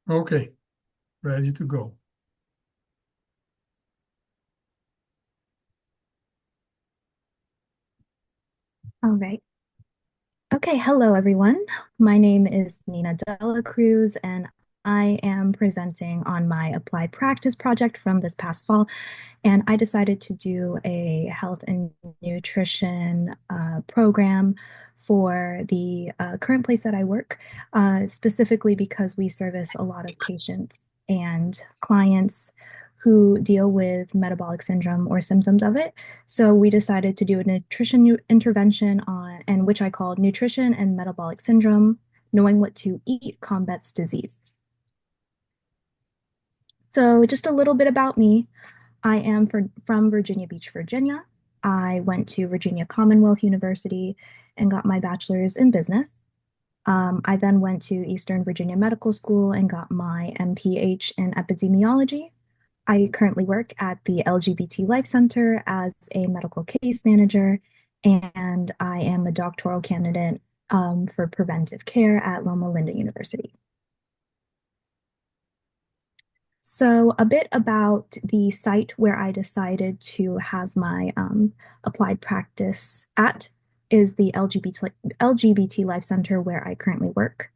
Okay, ready to go. All right. Okay, hello everyone. My name is Dela Cruz, and I am presenting on my applied practice project from this past fall. And I decided to do a health and nutrition program for the current place that I work, specifically because we service a lot of patients and clients who deal with metabolic syndrome or symptoms of it. So we decided to do a nutrition intervention on, and which I called Nutrition and Metabolic Syndrome, Knowing What to Eat Combats Disease. So just a little bit about me. I am from Virginia Beach, Virginia. I went to Virginia Commonwealth University and got my bachelor's in business. I then went to Eastern Virginia Medical School and got my MPH in epidemiology. I currently work at the LGBT Life Center as a medical case manager, and I am a doctoral candidate for preventive care at Loma Linda University. So, a bit about the site where I decided to have my applied practice at is the LGBT Life Center where I currently work.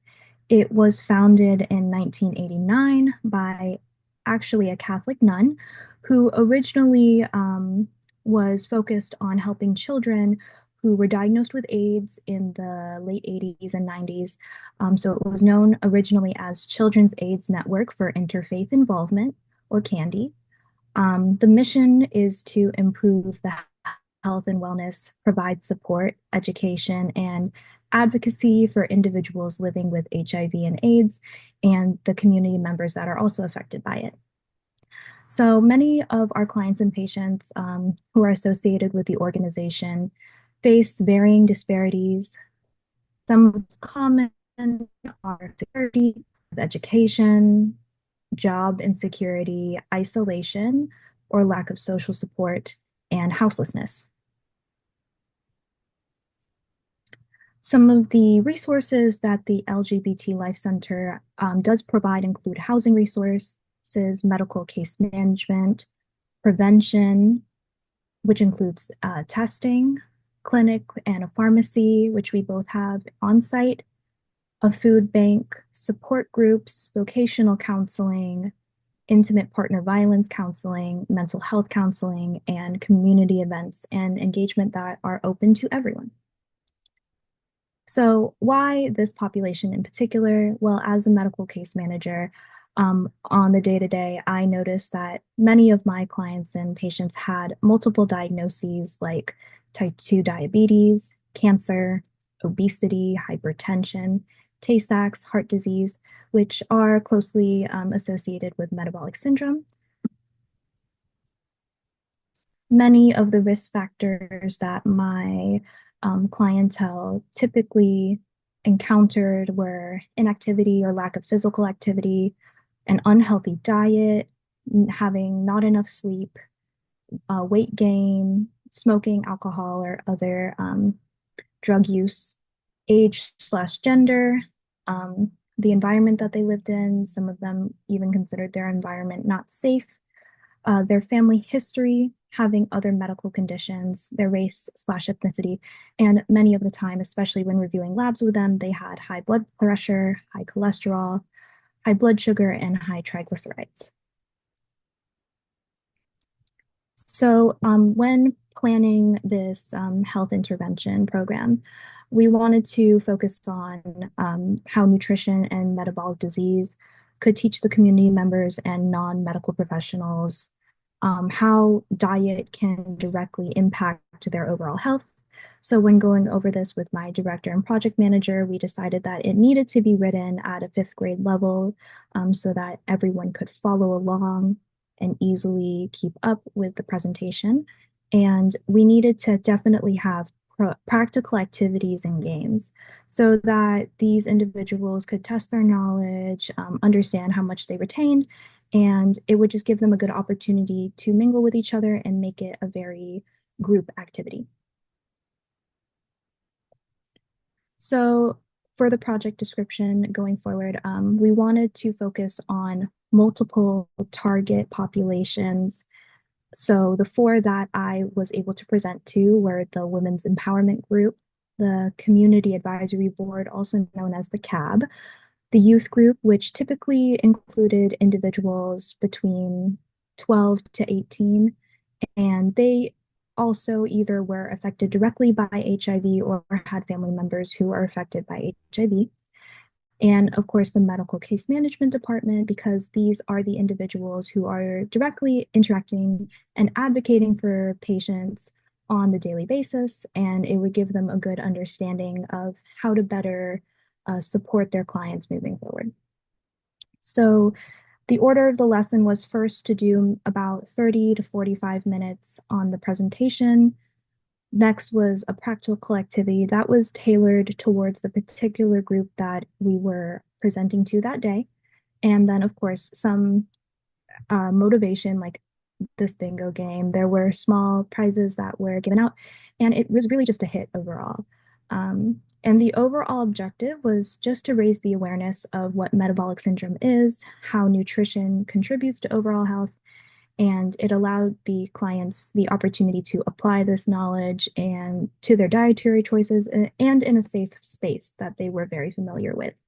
It was founded in 1989 by actually a Catholic nun who originally was focused on helping children who were diagnosed with AIDS in the late 80s and 90s. So it was known originally as Children's AIDS Network for Interfaith Involvement, or CANDY. The mission is to improve the health and wellness, provide support, education, and advocacy for individuals living with HIV and AIDS and the community members that are also affected by it. So many of our clients and patients who are associated with the organization face varying disparities. Some most common are security, education, job insecurity, isolation, or lack of social support, and houselessness. Some of the resources that the LGBT Life Center does provide include housing resources, medical case management, prevention, which includes testing, clinic, and a pharmacy, which we both have on site, a food bank, support groups, vocational counseling, intimate partner violence counseling, mental health counseling, and community events and engagement that are open to everyone. So, why this population in particular? Well, as a medical case manager, on the day to day, I noticed that many of my clients and patients had multiple diagnoses like type 2 diabetes, cancer, obesity, hypertension, Tay Sachs, heart disease, which are closely associated with metabolic syndrome. Many of the risk factors that my clientele typically encountered were inactivity or lack of physical activity, an unhealthy diet, having not enough sleep, weight gain, smoking, alcohol, or other drug use, age/gender, the environment that they lived in. Some of them even considered their environment not safe, their family history, having other medical conditions, their race/ethnicity, and many of the time, especially when reviewing labs with them, they had high blood pressure, high cholesterol, high blood sugar, and high triglycerides. So, when planning this health intervention program, we wanted to focus on how nutrition and metabolic disease could teach the community members and non-medical professionals how diet can directly impact their overall health. So, when going over this with my director and project manager, we decided that it needed to be written at a fifth grade level so that everyone could follow along and easily keep up with the presentation. And we needed to definitely have practical activities and games so that these individuals could test their knowledge, understand how much they retained, and it would just give them a good opportunity to mingle with each other and make it a very group activity. So for the project description going forward, we wanted to focus on multiple target populations. So the four that I was able to present to were the Women's Empowerment Group, the Community Advisory Board, also known as the CAB, the youth group, which typically included individuals between 12 to 18, and they also either were affected directly by HIV or had family members who are affected by HIV. And of course, the medical case management department, because these are the individuals who are directly interacting and advocating for patients on the daily basis, and it would give them a good understanding of how to better support their clients moving forward. So the order of the lesson was first to do about 30 to 45 minutes on the presentation. Next was a practical activity that was tailored towards the particular group that we were presenting to that day. And then, of course, some motivation, like this bingo game. There were small prizes that were given out, and it was really just a hit overall. And the overall objective was just to raise the awareness of what metabolic syndrome is, how nutrition contributes to overall health, and it allowed the clients the opportunity to apply this knowledge and to their dietary choices and in a safe space that they were very familiar with.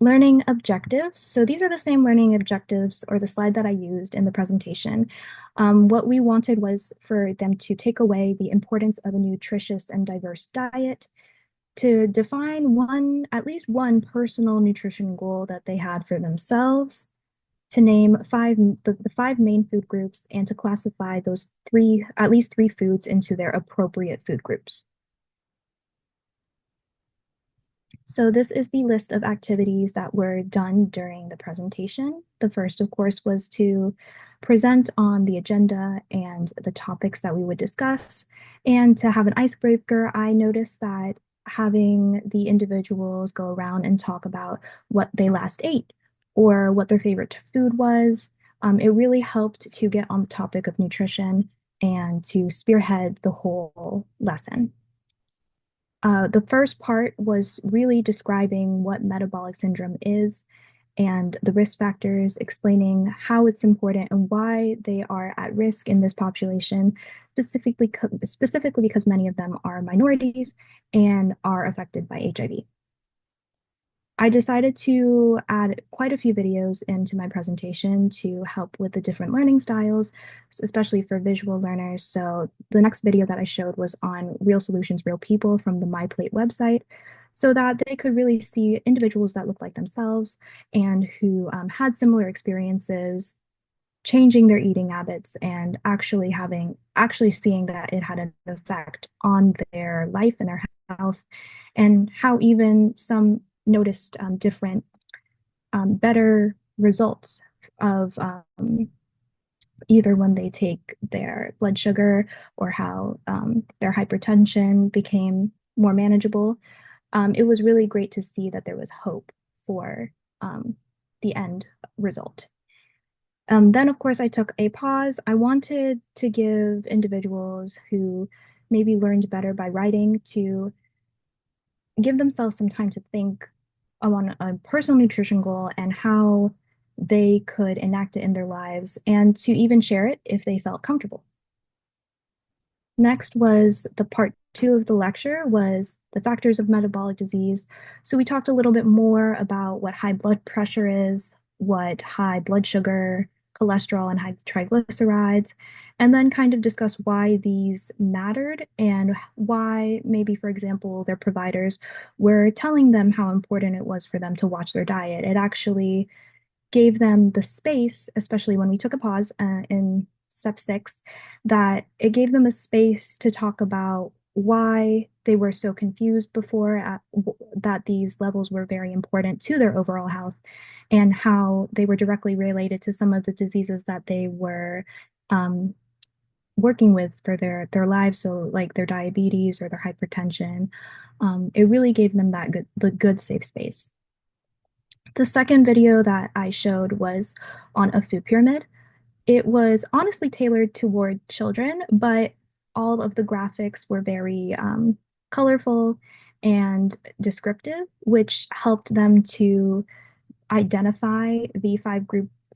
Learning objectives. So these are the same learning objectives or the slide that I used in the presentation. What we wanted was for them to take away the importance of a nutritious and diverse diet, to define at least one personal nutrition goal that they had for themselves, to name the five main food groups, and to classify those at least three foods into their appropriate food groups. So this is the list of activities that were done during the presentation. The first, of course, was to present on the agenda and the topics that we would discuss. And to have an icebreaker, I noticed that having the individuals go around and talk about what they last ate or what their favorite food was, it really helped to get on the topic of nutrition and to spearhead the whole lesson. The first part was really describing what metabolic syndrome is and the risk factors, explaining how it's important and why they are at risk in this population, specifically because many of them are minorities and are affected by HIV. I decided to add quite a few videos into my presentation to help with the different learning styles, especially for visual learners. So the next video that I showed was on Real Solutions, Real People from the MyPlate website, so that they could really see individuals that look like themselves and who had similar experiences changing their eating habits and actually seeing that it had an effect on their life and their health, and how even some noticed different better results of either when they take their blood sugar or how their hypertension became more manageable. It was really great to see that there was hope for the end result. Then, of course, I took a pause. I wanted to give individuals who maybe learned better by writing to give themselves some time to think on a personal nutrition goal and how they could enact it in their lives, and to even share it if they felt comfortable. Next was the part 2 of the lecture, was the factors of metabolic disease. So we talked a little bit more about what high blood pressure is, what high blood sugar, cholesterol, and high triglycerides, and then kind of discuss why these mattered and why maybe, for example, their providers were telling them how important it was for them to watch their diet. It actually gave them the space, especially when we took a pause in step 6, that it gave them a space to talk about why they were so confused before, that these levels were very important to their overall health, and how they were directly related to some of the diseases that they were working with for their lives, so like their diabetes or their hypertension. It really gave them the good safe space. The second video that I showed was on a food pyramid. It was honestly tailored toward children, but all of the graphics were very colorful, and descriptive, which helped them to identify the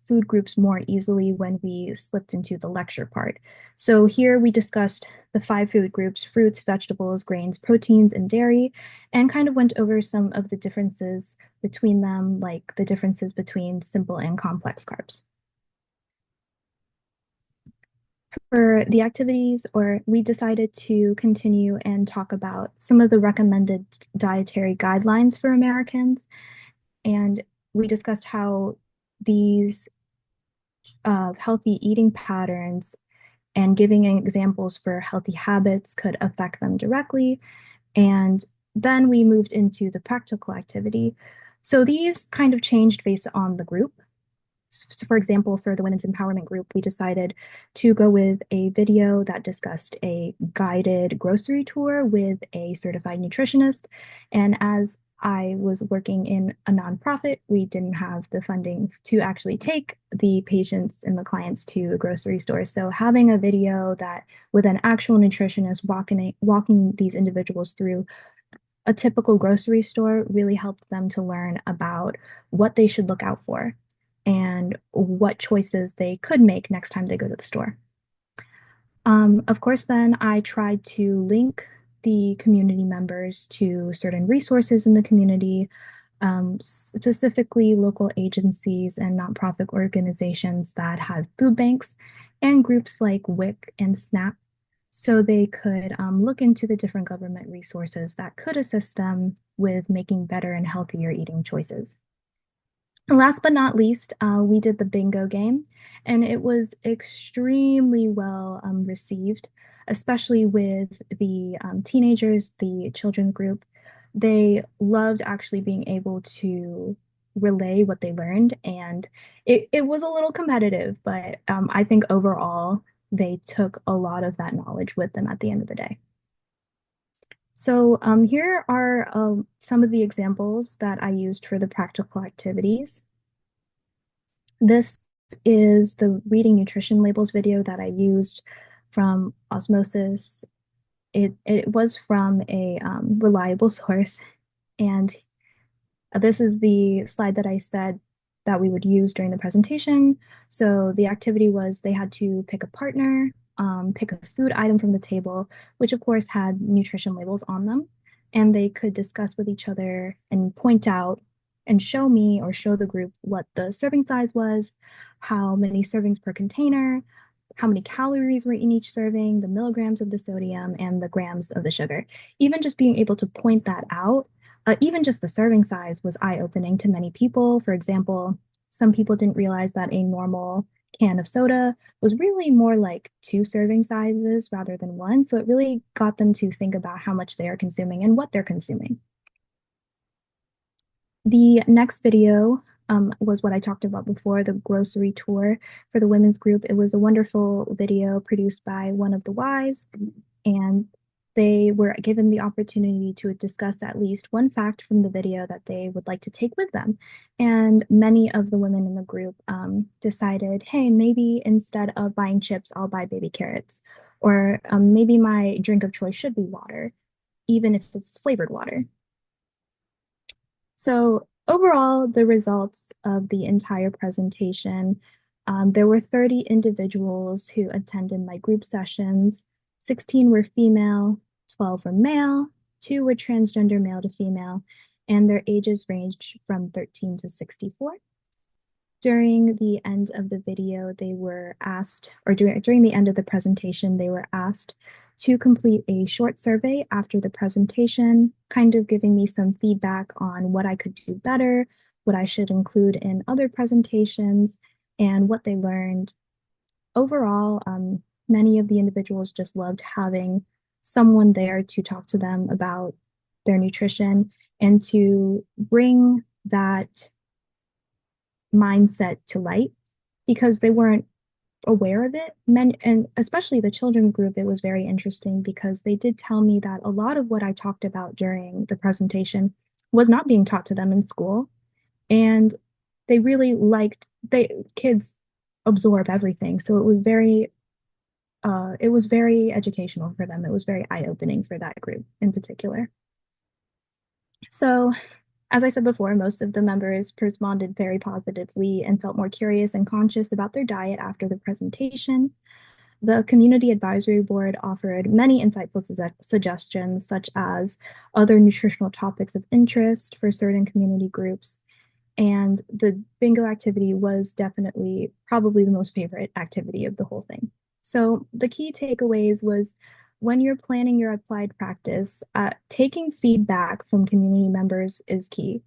food groups more easily when we slipped into the lecture part. So here we discussed the 5 food groups: fruits, vegetables, grains, proteins, and dairy, and kind of went over some of the differences between them, like the differences between simple and complex carbs. For the activities, or we decided to continue and talk about some of the recommended dietary guidelines for Americans. And we discussed how these healthy eating patterns and giving examples for healthy habits could affect them directly. And then we moved into the practical activity. So these kind of changed based on the group. So for example, for the women's empowerment group, we decided to go with a video that discussed a guided grocery tour with a certified nutritionist. And as I was working in a nonprofit, we didn't have the funding to actually take the patients and the clients to a grocery store. So having a video that with an actual nutritionist walking these individuals through a typical grocery store really helped them to learn about what they should look out for and what choices they could make next time they go to the store. Of course, then I tried to link the community members to certain resources in the community, specifically local agencies and nonprofit organizations that have food banks and groups like WIC and SNAP, so they could look into the different government resources that could assist them with making better and healthier eating choices. And last but not least, we did the bingo game, and it was extremely well received, especially with the teenagers, the children group. They loved actually being able to relay what they learned, and it was a little competitive, but I think overall they took a lot of that knowledge with them at the end of the day. So here are some of the examples that I used for the practical activities. This is the reading nutrition labels video that I used from Osmosis. It was from a reliable source, and this is the slide that I said that we would use during the presentation. So the activity was they had to pick a partner, pick a food item from the table, which of course had nutrition labels on them, and they could discuss with each other and point out and show me or show the group what the serving size was, how many servings per container, how many calories were in each serving, the milligrams of the sodium, and the grams of the sugar. Even just being able to point that out, even just the serving size was eye-opening to many people. For example, some people didn't realize that a normal can of soda was really more like 2 serving sizes rather than 1. So it really got them to think about how much they are consuming and what they're consuming. The next video was what I talked about before, the grocery tour for the women's group. It was a wonderful video produced by one of the Ys, and they were given the opportunity to discuss at least one fact from the video that they would like to take with them. And many of the women in the group decided, hey, maybe instead of buying chips, I'll buy baby carrots. Or maybe my drink of choice should be water, even if it's flavored water. So overall, the results of the entire presentation, there were 30 individuals who attended my group sessions. 16 were female, 12 were male, 2 were transgender male to female, and their ages ranged from 13 to 64. During the end of the video, they were asked, or during the end of the presentation, they were asked to complete a short survey after the presentation, kind of giving me some feedback on what I could do better, what I should include in other presentations, and what they learned. Overall, many of the individuals just loved having someone there to talk to them about their nutrition and to bring that mindset to light because they weren't aware of it. And especially the children group, it was very interesting because they did tell me that a lot of what I talked about during the presentation was not being taught to them in school. And they really liked, kids absorb everything. So it was very educational for them. It was very eye-opening for that group in particular. So, as I said before, most of the members responded very positively and felt more curious and conscious about their diet after the presentation. The Community Advisory Board offered many insightful suggestions, such as other nutritional topics of interest for certain community groups. And the bingo activity was definitely probably the most favorite activity of the whole thing. So the key takeaways was when you're planning your applied practice, taking feedback from community members is key.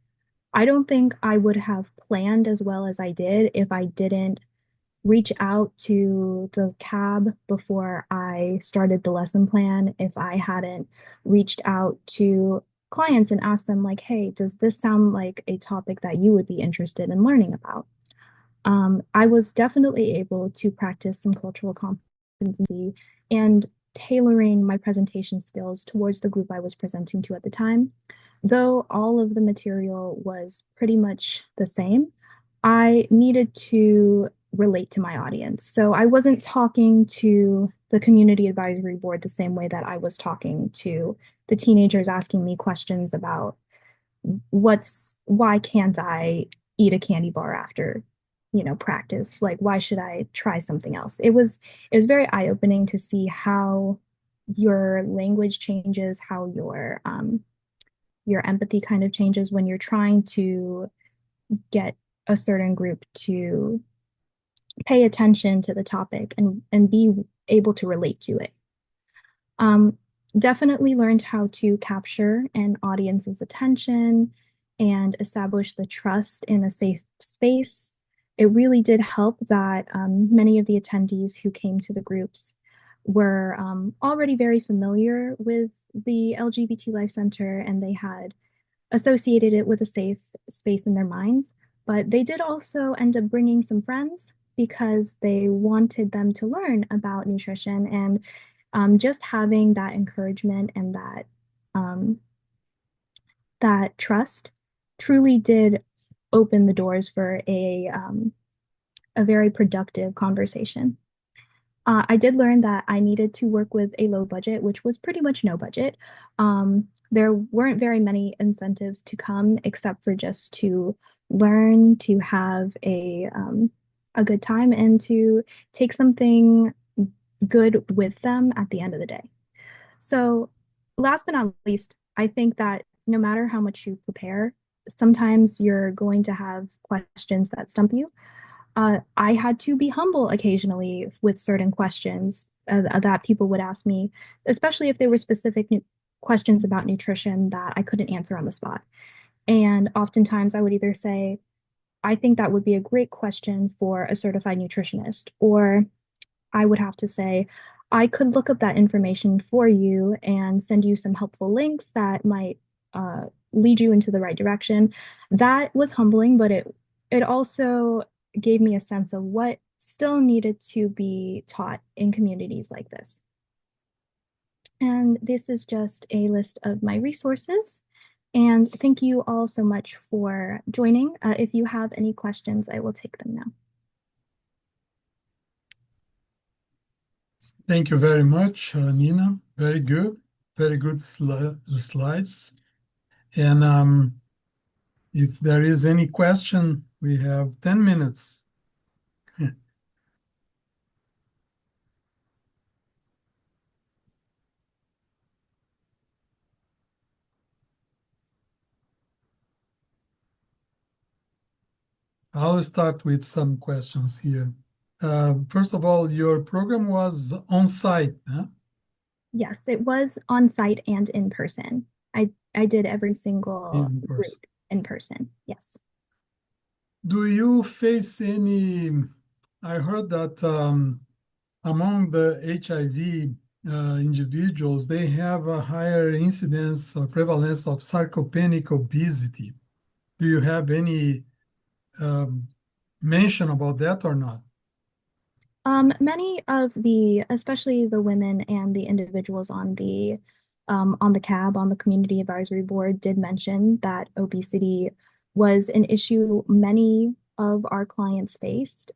I don't think I would have planned as well as I did if I didn't reach out to the cab before I started the lesson plan, if I hadn't reached out to clients and asked them, like, hey, does this sound like a topic that you would be interested in learning about? I was definitely able to practice some cultural competency and tailoring my presentation skills towards the group I was presenting to at the time. Though all of the material was pretty much the same, I needed to relate to my audience. So I wasn't talking to the community advisory board the same way that I was talking to the teenagers asking me questions about why can't I eat a candy bar after, practice? Like, why should I try something else? It was very eye-opening to see how your language changes, how your empathy kind of changes when you're trying to get a certain group to pay attention to the topic and be able to relate to it. Um, Definitely learned how to capture an audience's attention and establish the trust in a safe space. It really did help that many of the attendees who came to the groups were already very familiar with the LGBT Life Center and they had associated it with a safe space in their minds. But they did also end up bringing some friends because they wanted them to learn about nutrition and just having that encouragement and um, that trust truly did open the doors for a very productive conversation. I did learn that I needed to work with a low budget, which was pretty much no budget. There weren't very many incentives to come except for just to learn, to have a good time, and to take something good with them at the end of the day. So, last but not least, I think that no matter how much you prepare, sometimes you're going to have questions that stump you. I had to be humble occasionally with certain questions that people would ask me, especially if they were specific questions about nutrition that I couldn't answer on the spot. And oftentimes I would either say, I think that would be a great question for a certified nutritionist, or I would have to say, I could look up that information for you and send you some helpful links that might lead you into the right direction. That was humbling, but it also gave me a sense of what still needed to be taught in communities like this. And this is just a list of my resources. And thank you all so much for joining. If you have any questions, I will take them now. Thank you very much, Nina. Very good. Very good slides. And if there is any question, we have 10 minutes. I'll start with some questions here. First of all, your program was on site, huh? Yes, it was on site and in person. I did every single In person. route in person. Yes. Do you face any? I heard that among the HIV individuals, they have a higher incidence or prevalence of sarcopenic obesity. Do you have any um, mention about that or not? Many of especially the women and the individuals on the CAB, on the Community Advisory Board, did mention that obesity was an issue many of our clients faced.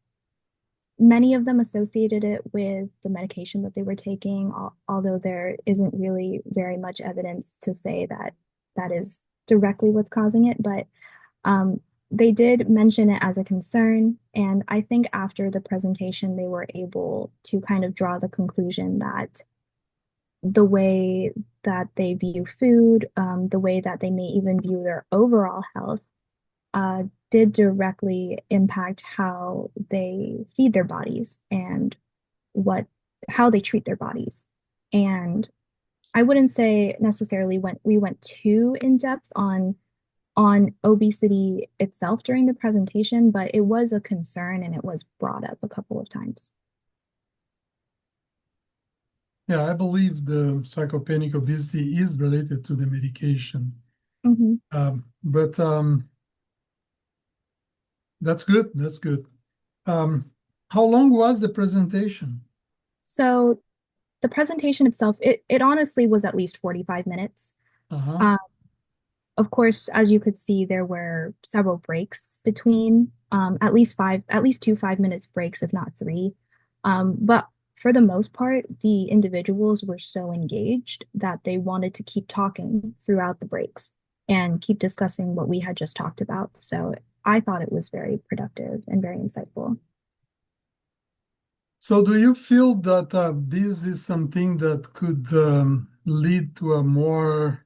Many of them associated it with the medication that they were taking, although there isn't really very much evidence to say that that is directly what's causing it, but um, they did mention it as a concern. And I think after the presentation, they were able to kind of draw the conclusion that the way that they view food, the way that they may even view their overall health, uh, did directly impact how they feed their bodies and what how they treat their bodies. And I wouldn't say necessarily we went too in depth on obesity itself during the presentation, but it was a concern and it was brought up a couple of times. Yeah, I believe the sarcopenic obesity is related to the medication. Mhm. But that's good. That's good. Um, how long was the presentation? So the presentation itself, it honestly was at least 45 minutes. Uh-huh. Um, of course, as you could see, there were several breaks between, at least two 5 minutes breaks, if not three. But for the most part, the individuals were so engaged that they wanted to keep talking throughout the breaks and keep discussing what we had just talked about. So I thought it was very productive and very insightful. So do you feel that this is something that could lead to a more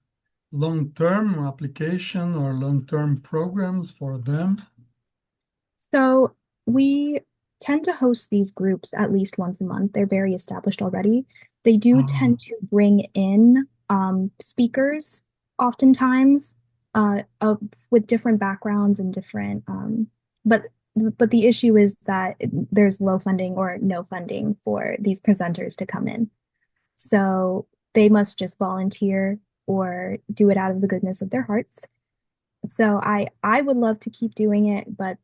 long-term application or long-term programs for them? So we tend to host these groups at least once a month. They're very established already. They do Uh, tend to bring in speakers oftentimes with different backgrounds and different, but but the issue is that there's low funding or no funding for these presenters to come in. So they must just volunteer or do it out of the goodness of their hearts. So I would love to keep doing it, but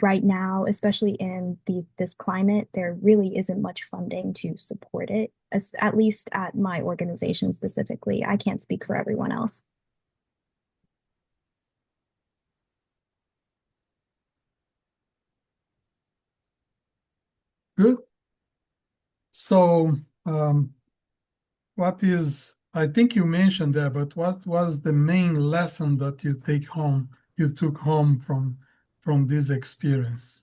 right now, especially in this climate, there really isn't much funding to support it, at least at my organization specifically. I can't speak for everyone else. good. So um, I think you mentioned that, but what was the main lesson that you took home from this experience?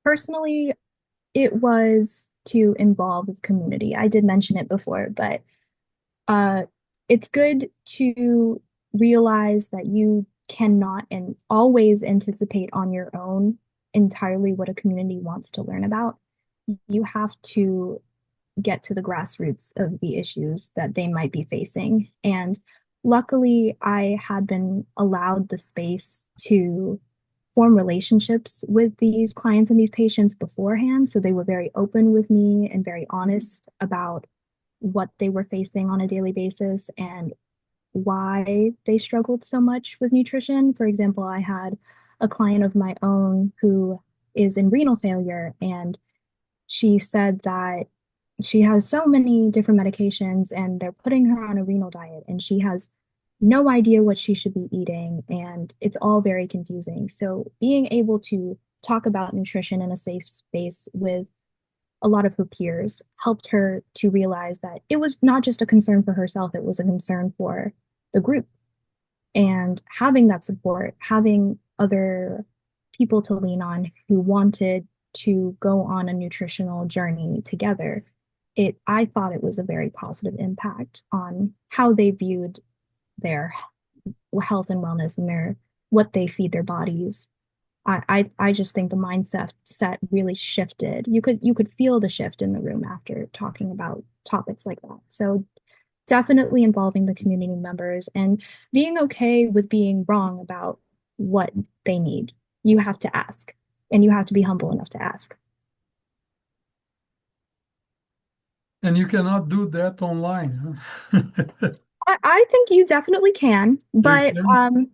Personally, it was to involve the community. I did mention it before, but uh, it's good to realize that you cannot and always anticipate on your own entirely what a community wants to learn about. You have to get to the grassroots of the issues that they might be facing. And luckily, I had been allowed the space to form relationships with these clients and these patients beforehand. So they were very open with me and very honest about what they were facing on a daily basis and why they struggled so much with nutrition. For example, I had a client of my own who is in renal failure, and she said that she has so many different medications and they're putting her on a renal diet and she has no idea what she should be eating and it's all very confusing. So being able to talk about nutrition in a safe space with a lot of her peers helped her to realize that it was not just a concern for herself, it was a concern for the group. And having that support, having other people to lean on who wanted to go on a nutritional journey together, I thought it was a very positive impact on how they viewed their health and wellness and their what they feed their bodies. I just think the mindset set really shifted. You could feel the shift in the room after talking about topics like that. So definitely involving the community members and being okay with being wrong about what they need. You have to ask, and you have to be humble enough to ask. And you cannot do that online, huh? I think you definitely can, You but can?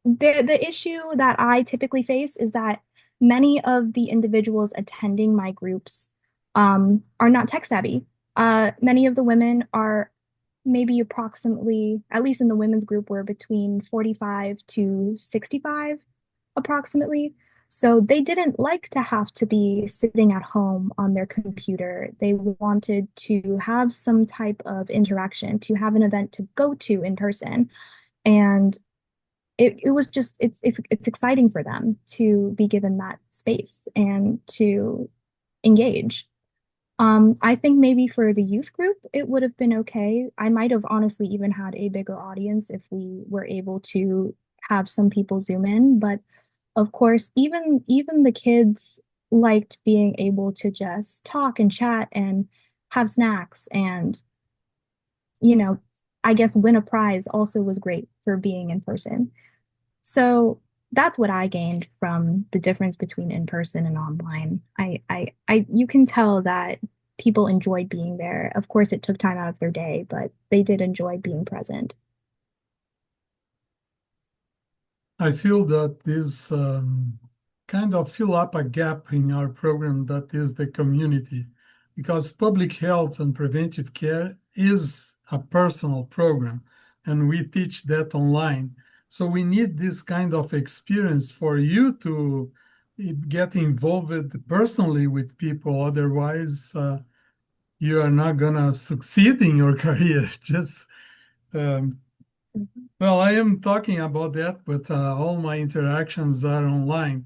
the issue that I typically face is that many of the individuals attending my groups are not tech savvy. Many of the women are maybe approximately, at least in the women's group, we're between 45 to 65 approximately. So they didn't like to have to be sitting at home on their computer. They wanted to have some type of interaction, to have an event to go to in person. And it was just it's exciting for them to be given that space and to engage. I think maybe for the youth group, it would have been okay. I might have honestly even had a bigger audience if we were able to have some people zoom in. But of course, even the kids liked being able to just talk and chat and have snacks and, you know, I guess win a prize also was great for being in person. So that's what I gained from the difference between in person and online. You can tell that people enjoyed being there. Of course, it took time out of their day, but they did enjoy being present. I feel that this kind of fill up a gap in our program that is the community, because public health and preventive care is a personal program, and we teach that online. So we need this kind of experience for you to get involved personally with people. Otherwise, you are not gonna succeed in your career. Just um, well, I am talking about that, but all my interactions are online.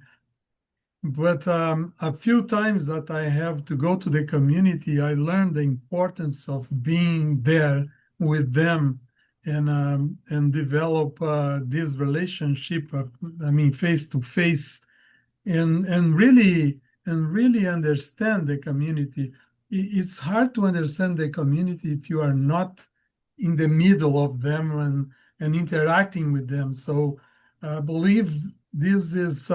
But a few times that I have to go to the community, I learned the importance of being there with them and develop this relationship. I mean, face to face and really understand the community. It's hard to understand the community if you are not in the middle of them and interacting with them. So I believe this is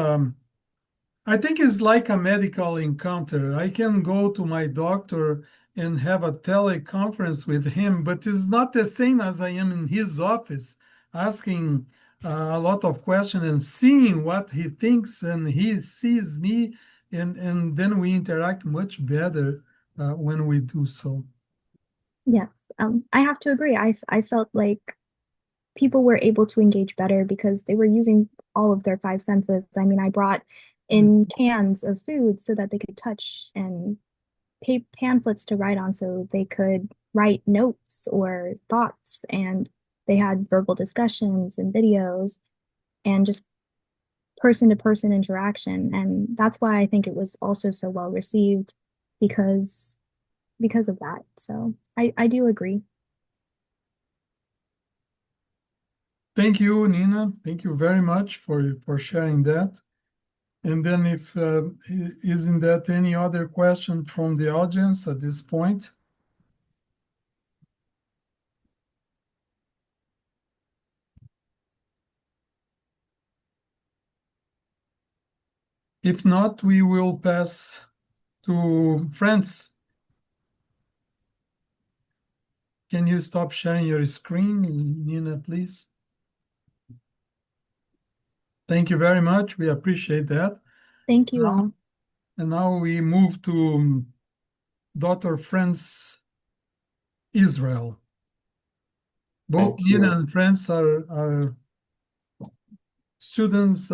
I think it's like a medical encounter. I can go to my doctor and have a teleconference with him, but it's not the same as I am in his office asking a lot of questions and seeing what he thinks, and he sees me, and then we interact much better when we do so. Yes, I have to agree. I felt like people were able to engage better because they were using all of their five senses. I mean, I brought in cans of food so that they could touch and pamphlets to write on so they could write notes or thoughts, and they had verbal discussions and videos and just person to person interaction. And that's why I think it was also so well received because of that. So I do agree. Thank you, Nina. Thank you very much for sharing that. And then if isn't that any other question from the audience at this point? If not, we will pass to Frantz. Can you stop sharing your screen, Nina, please? Thank you very much. We appreciate that. Thank you Now, all. and now we move to Dr. Frantz Israel. Both Thank Nina you. and Frantz are students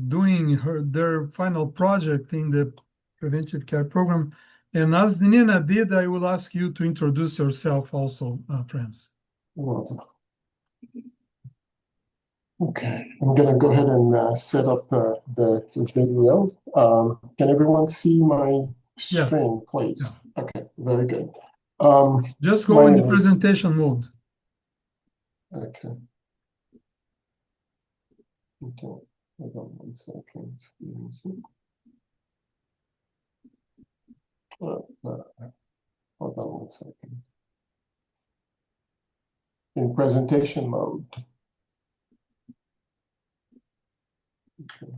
doing their final project in the preventive care program. And as Nina did, I will ask you to introduce yourself also, Frantz. Well, okay, I'm going to go ahead and set up the video. Can everyone see my Yes. screen, please? Yeah. Okay, very good. Just go my in the name is- presentation mode. Okay. Okay, hold on 1 second. Let me see. Hold on 1 second. In presentation mode. Okay.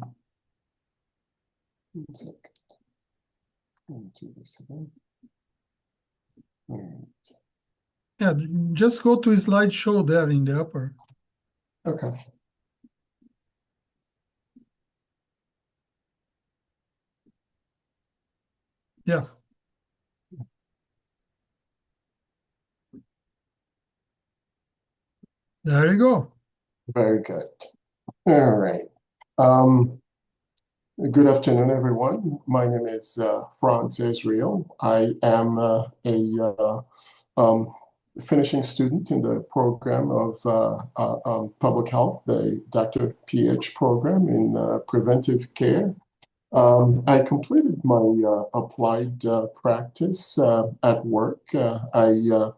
1 second. Let me do this again. All right. Yeah, just go to slideshow there in the upper. Okay. Yeah. There you go. Very good. All right. Good afternoon, everyone. My name is Frantz Israel. I am finishing student in the program of public health, the DrPH program in preventive care. I completed my applied practice at work. I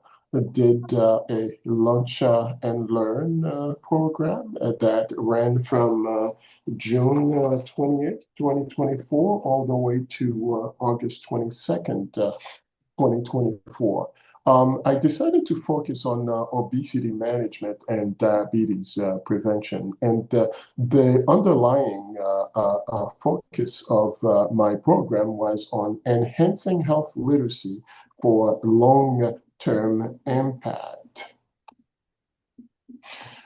did a lunch and learn program that ran from June 28th, 2024, all the way to August 22nd, 2024. I decided to focus on obesity management and diabetes prevention. And the underlying focus of my program was on enhancing health literacy for long-term impact.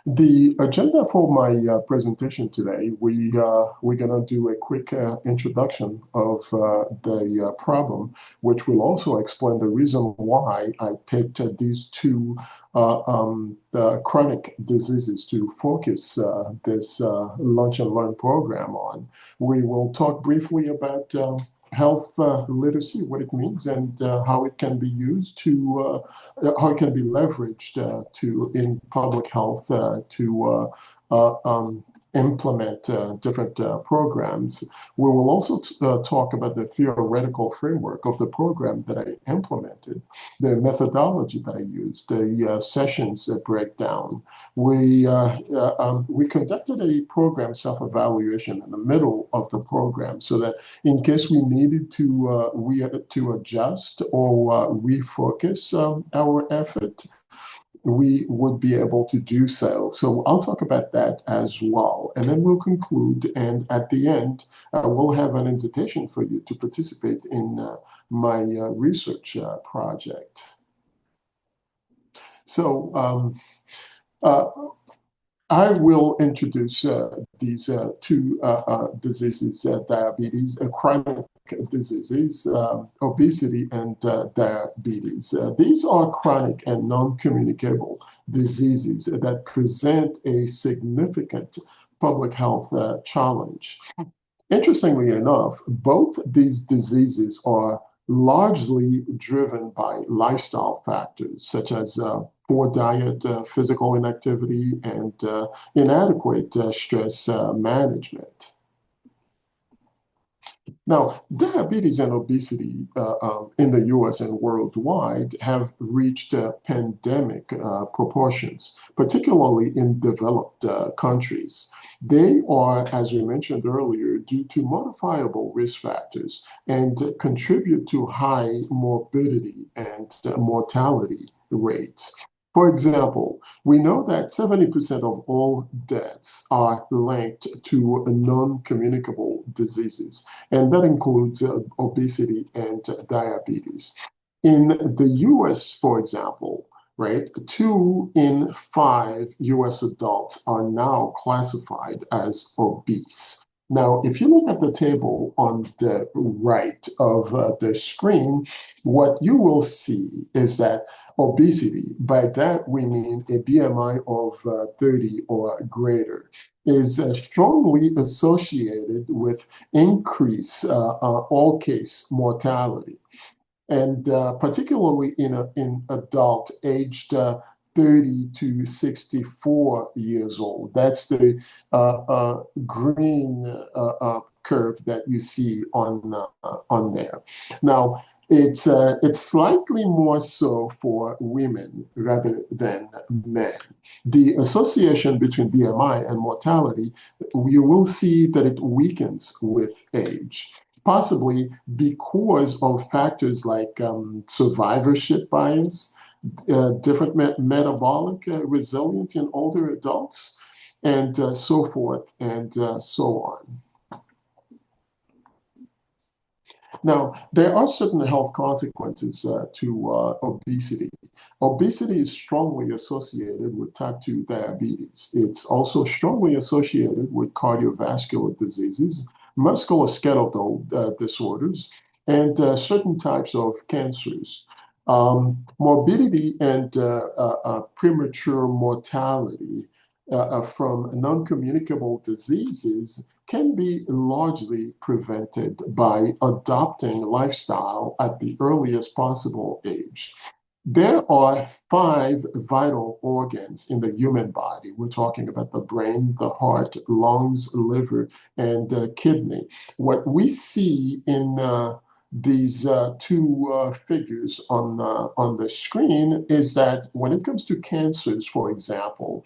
The agenda for my presentation today, we're going to do a quick introduction of the problem, which will also explain the reason why I picked these two chronic diseases to focus this lunch and learn program on. We will talk briefly about health literacy, what it means, and how it can be used to, how it can be leveraged to in public health to implement different programs. We will also talk about the theoretical framework of the program that I implemented, the methodology that I used, the sessions breakdown. We conducted a program self-evaluation in the middle of the program so that in case we needed to adjust or refocus our effort, we would be able to do so. So I'll talk about that as well. And then we'll conclude. And at the end, we'll have an invitation for you to participate in my research project. So I will introduce these two diseases, diabetes, chronic diseases, obesity, and diabetes. These are chronic and non-communicable diseases that present a significant public health challenge. Interestingly enough, both these diseases are largely driven by lifestyle factors such as poor diet, physical inactivity, and inadequate stress management. Now, diabetes and obesity in the US and worldwide have reached pandemic proportions, particularly in developed countries. They are, as we mentioned earlier, due to modifiable risk factors and contribute to high morbidity and mortality rates. For example, we know that 70% of all deaths are linked to non-communicable diseases, and that includes obesity and diabetes. In the US, for example, right, 2 in 5 US adults are now classified as obese. Now, if you look at the table on the right of the screen, what you will see is that obesity, by that we mean a BMI of 30 or greater, is strongly associated with increased all-case mortality. And particularly in adult aged 30 to 64 years old. That's the green curve that you see on there. Now, it's slightly more so for women rather than men. The association between BMI and mortality, you will see that it weakens with age, possibly because of factors like survivorship bias, different metabolic resilience in older adults, and so forth and so on. Now, there are certain health consequences to obesity. Obesity is strongly associated with type 2 diabetes. It's also strongly associated with cardiovascular diseases, musculoskeletal disorders, and certain types of cancers. Morbidity and premature mortality from non-communicable diseases can be largely prevented by adopting lifestyle at the earliest possible age. There are five vital organs in the human body. We're talking about the brain, the heart, lungs, liver, and kidney. What we see in these two figures on the screen is that when it comes to cancers, for example,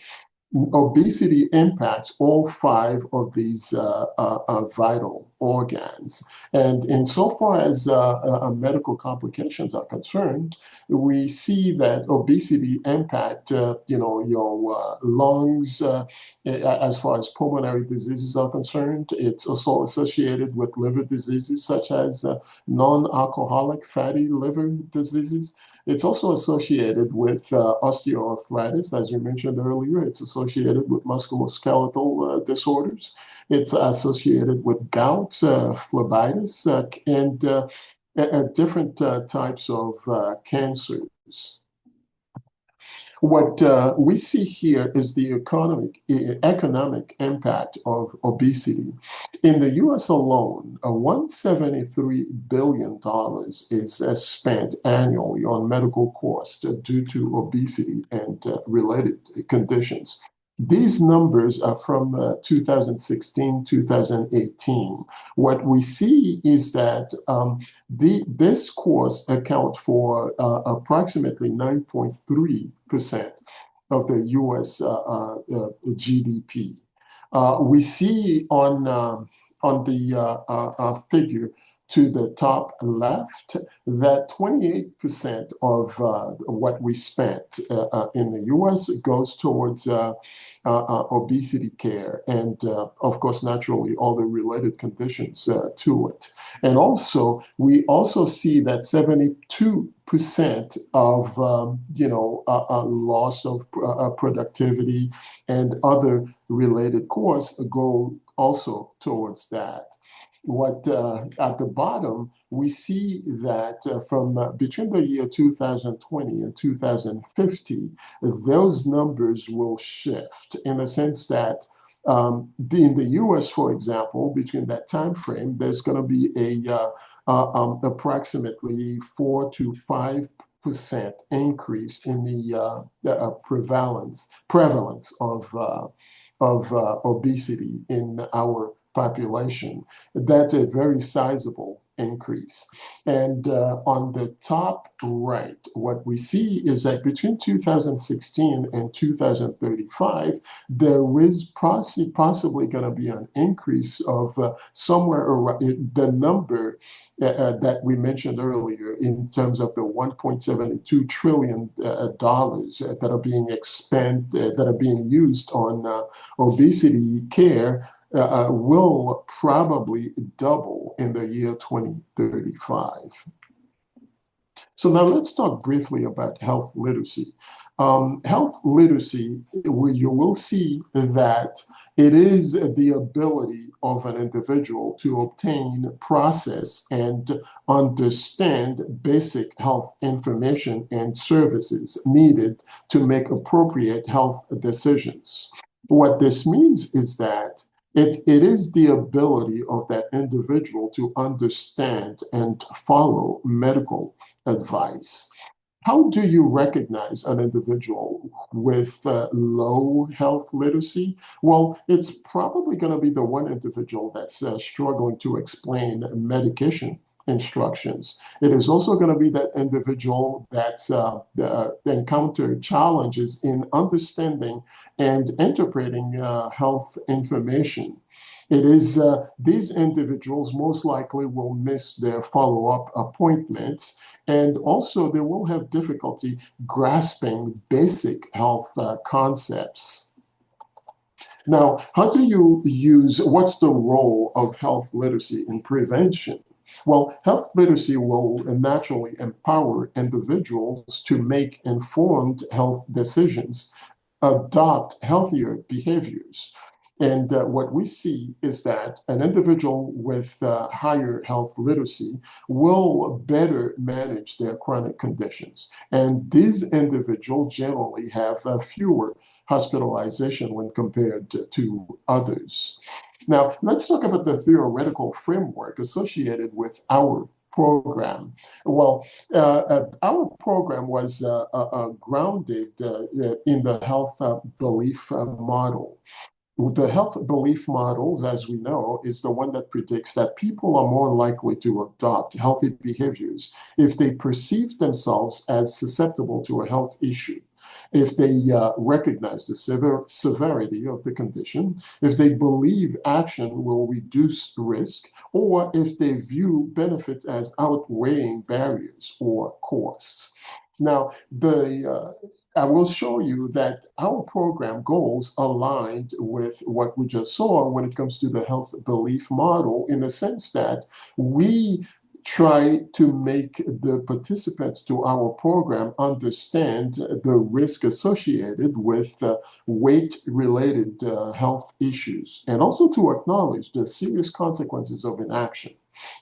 obesity impacts all five of these vital organs. And insofar as medical complications are concerned, we see that obesity impact, your lungs, as far as pulmonary diseases are concerned. It's also associated with liver diseases such as non-alcoholic fatty liver diseases. It's also associated with osteoarthritis, as we mentioned earlier. It's associated with musculoskeletal disorders. It's associated with gout, phlebitis, and different types of cancers. What we see here is the economic impact of obesity. In the US alone, $173 billion is spent annually on medical costs due to obesity and related conditions. These numbers are from 2016, 2018. What we see is that this cost account for approximately 9.3% of the US GDP. We see on the figure to the top left that 28% of what we spent in the US goes towards obesity care and, of course, naturally, all the related conditions to it. And also, we also see that 72% of loss of productivity and other related costs go also towards that. What at the bottom, we see that from between the year 2020 and 2050, those numbers will shift in the sense that in the US, for example, between that time frame, there's going to be approximately 4 to 5% increase in the prevalence of obesity in our population. That's a very sizable increase. And on the top right, what we see is that between 2016 and 2035, there is possibly going to be an increase of somewhere around the number that we mentioned earlier in terms of the $1.72 trillion that are being used on obesity care will probably double in the year 2035. So now let's talk briefly about health literacy. Health literacy, you will see that it is the ability of an individual to obtain, process, and understand basic health information and services needed to make appropriate health decisions. What this means is that it is the ability of that individual to understand and follow medical advice. How do you recognize an individual with low health literacy? Well, it's probably going to be the one individual that's struggling to explain medication instructions. It is also going to be that individual that's encountered challenges in understanding and interpreting health information. It is these individuals most likely will miss their follow-up appointments, and also they will have difficulty grasping basic health concepts. Now, what's the role of health literacy in prevention? Well, health literacy will naturally empower individuals to make informed health decisions, adopt healthier behaviors. And what we see is that an individual with higher health literacy will better manage their chronic conditions. And these individuals generally have fewer hospitalization when compared to others. Now, let's talk about the theoretical framework associated with our program. Well, our program was grounded in the health belief model. The health belief models, as we know, is the one that predicts that people are more likely to adopt healthy behaviors if they perceive themselves as susceptible to a health issue, if they recognize the severity of the condition, if they believe action will reduce risk, or if they view benefits as outweighing barriers or costs. Now, I will show you that our program goals aligned with what we just saw when it comes to the health belief model, in the sense that we try to make the participants to our program understand the risk associated with weight-related health issues, and also to acknowledge the serious consequences of inaction,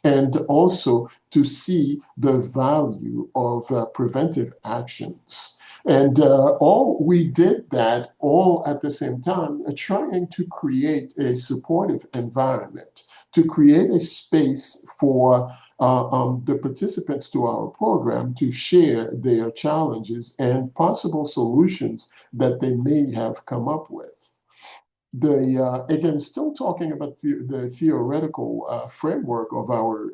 and also to see the value of preventive actions. And all we did that all at the same time, trying to create a supportive environment, to create a space for the participants to our program to share their challenges and possible solutions that they may have come up with. Again, still talking about the theoretical framework of our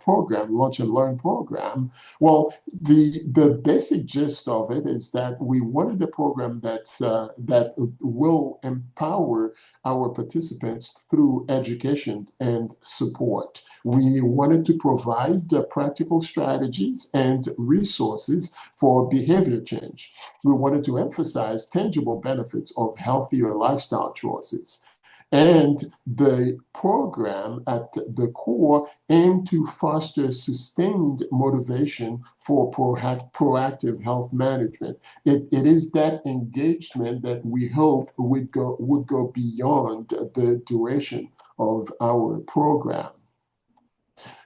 program, Launch and Learn program. Well, the basic gist of it is that we wanted a program that will empower our participants through education and support. We wanted to provide practical strategies and resources for behavior change. We wanted to emphasize tangible benefits of healthier lifestyle choices. And the program at the core aimed to foster sustained motivation for proactive health management. It is that engagement that we hope would go beyond the duration of our program.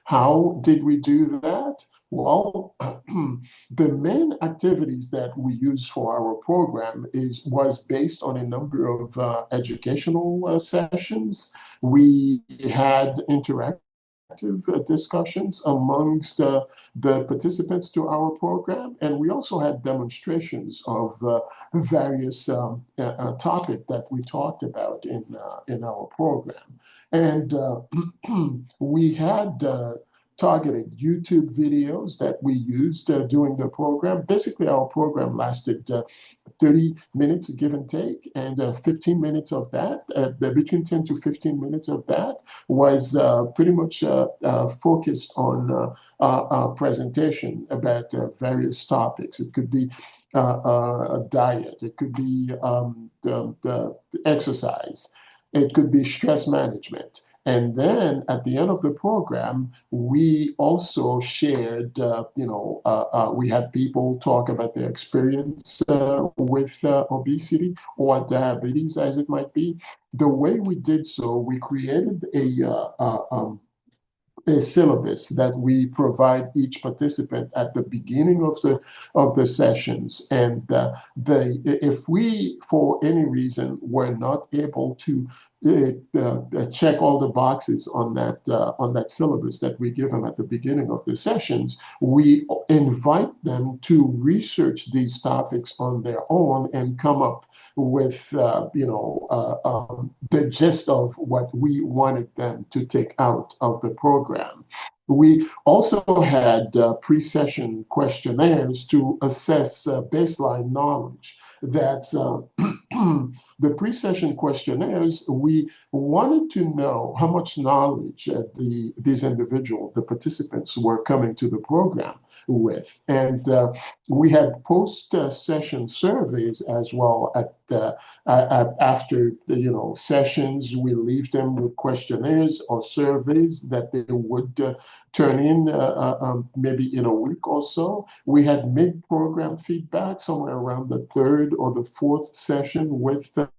How did we do that? Well, the main activities that we use for our program was based on a number of educational sessions. We had interactive discussions amongst the participants to our program, and we also had demonstrations of various topics that we talked about in our program. And we had targeted YouTube videos that we used during the program. Basically, our program lasted 30 minutes, give and take, and 15 minutes of that, between 10 to 15 minutes of that was pretty much focused on a presentation about various topics. It could be a diet, it could be the exercise, it could be stress management. And then at the end of the program, we also shared, we had people talk about their experience with obesity or diabetes, as it might be. The way we did so, we created a syllabus that we provide each participant at the beginning of the sessions, and if we for any reason were not able to check all the boxes on that syllabus that we give them at the beginning of the sessions, we invite them to research these topics on their own and come up with the gist of what we wanted them to take out of the program. We also had pre-session questionnaires to assess baseline knowledge. That's the pre-session questionnaires. We wanted to know how much knowledge these individuals, the participants, were coming to the program with. And we had post-session surveys as well after sessions. We leave them with questionnaires or surveys that they would turn in maybe in a week or so. We had mid-program feedback somewhere around the third or the fourth session with the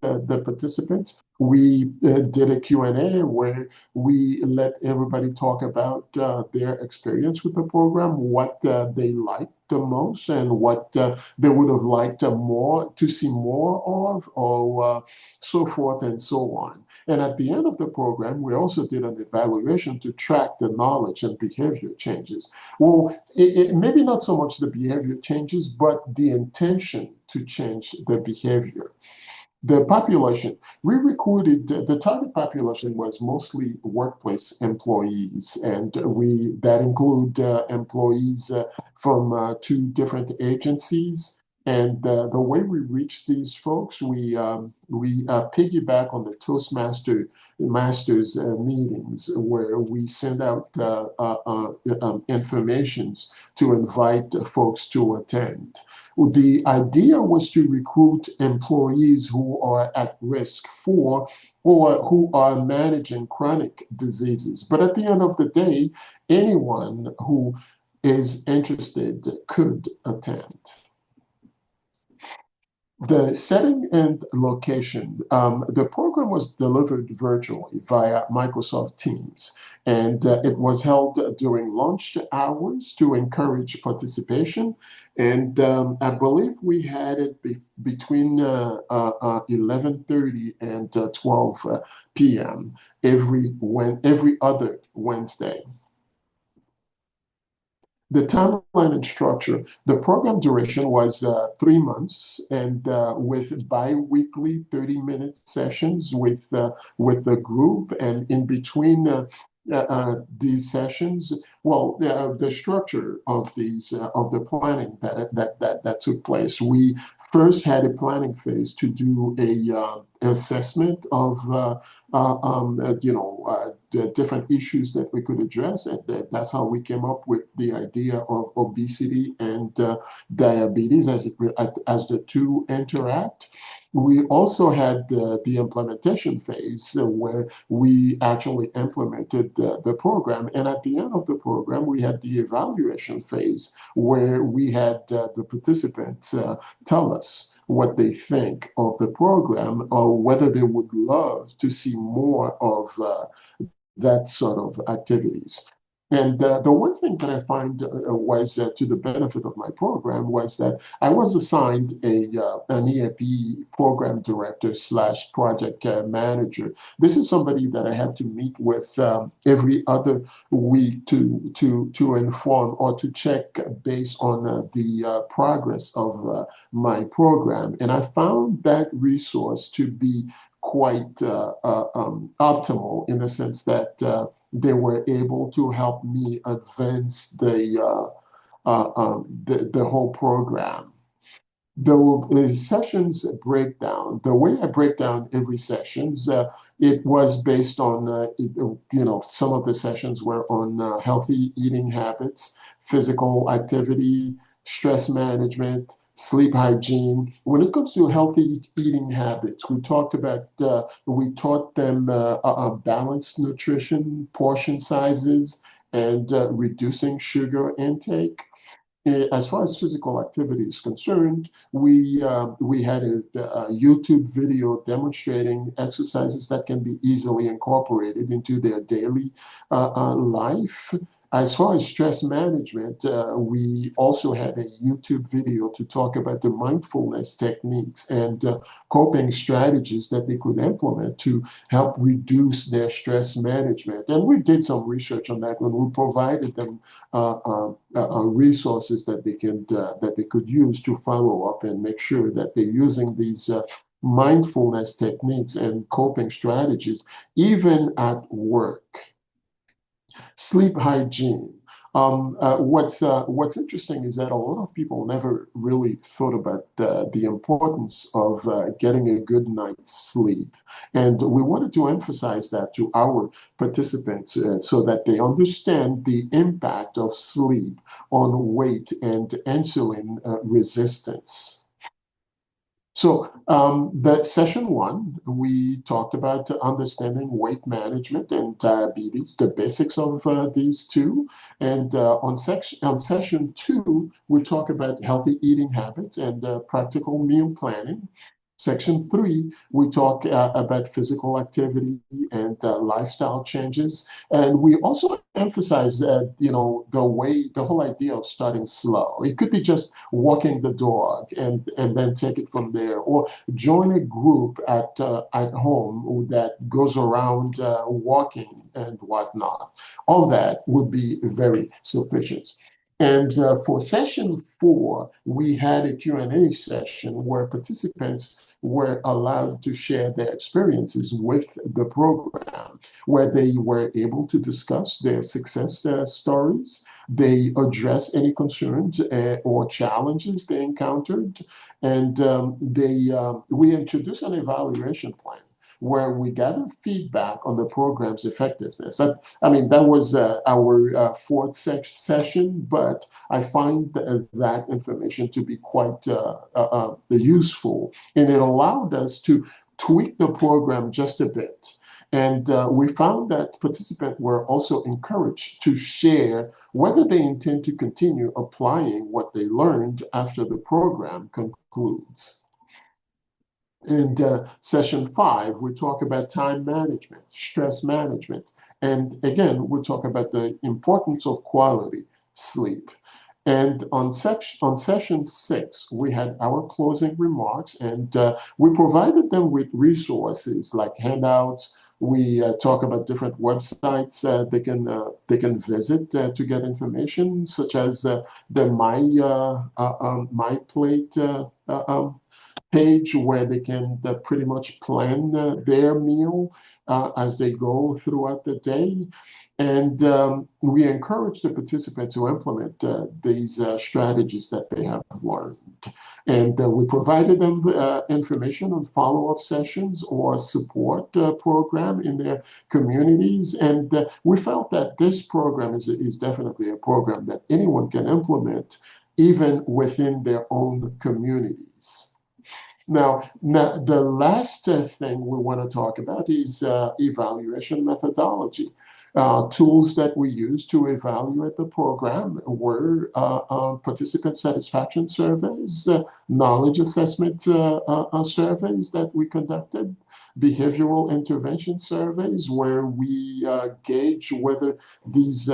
participants. We did a Q&A where we let everybody talk about their experience with the program, what they liked, the most and what they would have liked more to see more of, or so forth and so on. And at the end of the program, we also did an evaluation to track the knowledge and behavior changes. Well, maybe not so much the behavior changes, but the intention to change the behavior. The population, we recruited, the target population was mostly workplace employees, and that include employees from two different agencies. And the way we reach these folks, we piggyback on the Masters meetings, where we send out informations to invite folks to attend. The idea was to recruit employees who are at risk for or who are managing chronic diseases. But at the end of the day, anyone who is interested could attend. The setting and location, the program was delivered virtually via Microsoft Teams, and it was held during lunch hours to encourage participation. And I believe we had it between 11:30 and 12 p.m. every other Wednesday. The timeline and structure, the program duration was 3 months, and with bi-weekly 30-minute sessions with the group, and in between these sessions, well, the structure of the planning that took place. We first had a planning phase to do a assessment of the different issues that we could address, and that's how we came up with the idea of obesity and diabetes as the two interact. We also had the implementation phase where we actually implemented the program, and at the end of the program, we had the evaluation phase where we had the participants tell us what they think of the program, or whether they would love to see more of that sort of activities. And the one thing that I find was to the benefit of my program was that I was assigned an EAP program director / project manager. This is somebody that I had to meet with every other week to inform or to check based on the progress of my program. And I found that resource to be quite optimal, in the sense that they were able to help me advance the whole program. The sessions breakdown, the way I break down every sessions, it was based on, some of the sessions were on healthy eating habits, physical activity, stress management, sleep hygiene. When it comes to healthy eating habits, we taught them balanced nutrition, portion sizes, and reducing sugar intake. As far as physical activity is concerned, we had a YouTube video demonstrating exercises that can be easily incorporated into their daily life. As far as stress management, we also had a YouTube video to talk about the mindfulness techniques and coping strategies that they could implement to help reduce their stress management. And we did some research on that when we provided them resources that they could use to follow up and make sure that they're using these mindfulness techniques and coping strategies even at work. Sleep hygiene. What's interesting is that a lot of people never really thought about the importance of getting a good night's sleep. And we wanted to emphasize that to our participants so that they understand the impact of sleep on weight and insulin resistance. So the session 1, we talked about understanding weight management and diabetes, the basics of these two. And on session 2, we talk about healthy eating habits and practical meal planning. Section 3, we talk about physical activity and lifestyle changes. And we also emphasize that, the whole idea of starting slow. It could be just walking the dog and then take it from there, or join a group at home that goes around walking and whatnot. All that would be very sufficient. And for session 4, we had a Q&A session where participants were allowed to share their experiences with the program, where they were able to discuss their success stories. They address any concerns or challenges they encountered, and we introduced an evaluation plan where we gathered feedback on the program's effectiveness. That was our fourth session, but I find that information to be quite useful, and it allowed us to tweak the program just a bit. And we found that participants were also encouraged to share whether they intend to continue applying what they learned after the program concludes. In session 5, we talk about time management, stress management, and again, we talk about the importance of quality sleep. And on session 6, we had our closing remarks, and we provided them with resources like handouts. We talk about different websites they can visit to get information, such as the My Plate page, where they can pretty much plan their meal as they go throughout the day. And we encourage the participants to implement these strategies that they have learned. And we provided them information on follow-up sessions or support program in their communities. And we felt that this program is definitely a program that anyone can implement, even within their own communities. Now, the last thing we want to talk about is evaluation methodology. Tools that we use to evaluate the program were participant satisfaction surveys, knowledge assessment surveys that we conducted, behavioral intervention surveys where we gauge whether these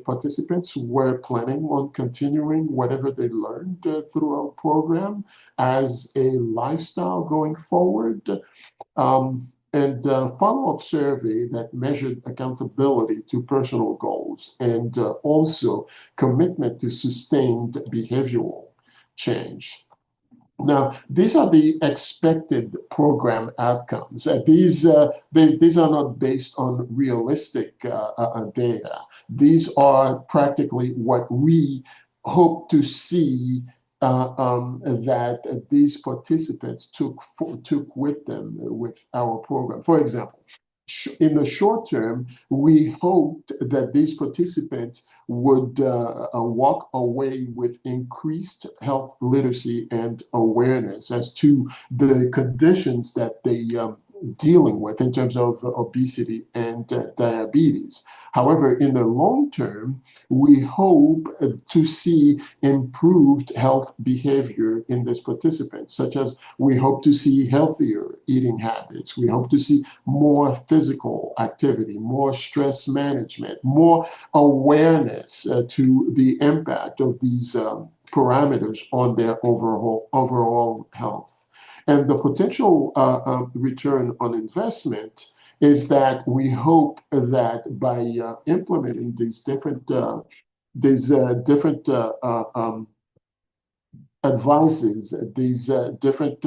participants were planning on continuing whatever they learned through our program as a lifestyle going forward. And follow-up survey that measured accountability to personal goals and also commitment to sustained behavioral change. Now, these are the expected program outcomes. These are not based on realistic data. These are practically what we hope to see that these participants took with them with our program. For example, in the short term, we hoped that these participants would walk away with increased health literacy and awareness as to the conditions that they dealing with in terms of obesity and diabetes. However, in the long term, we hope to see improved health behavior in these participants, such as we hope to see healthier eating habits. We hope to see more physical activity, more stress management, more awareness to the impact of these parameters on their overall health. And the potential return on investment is that we hope that by implementing these different advices, these different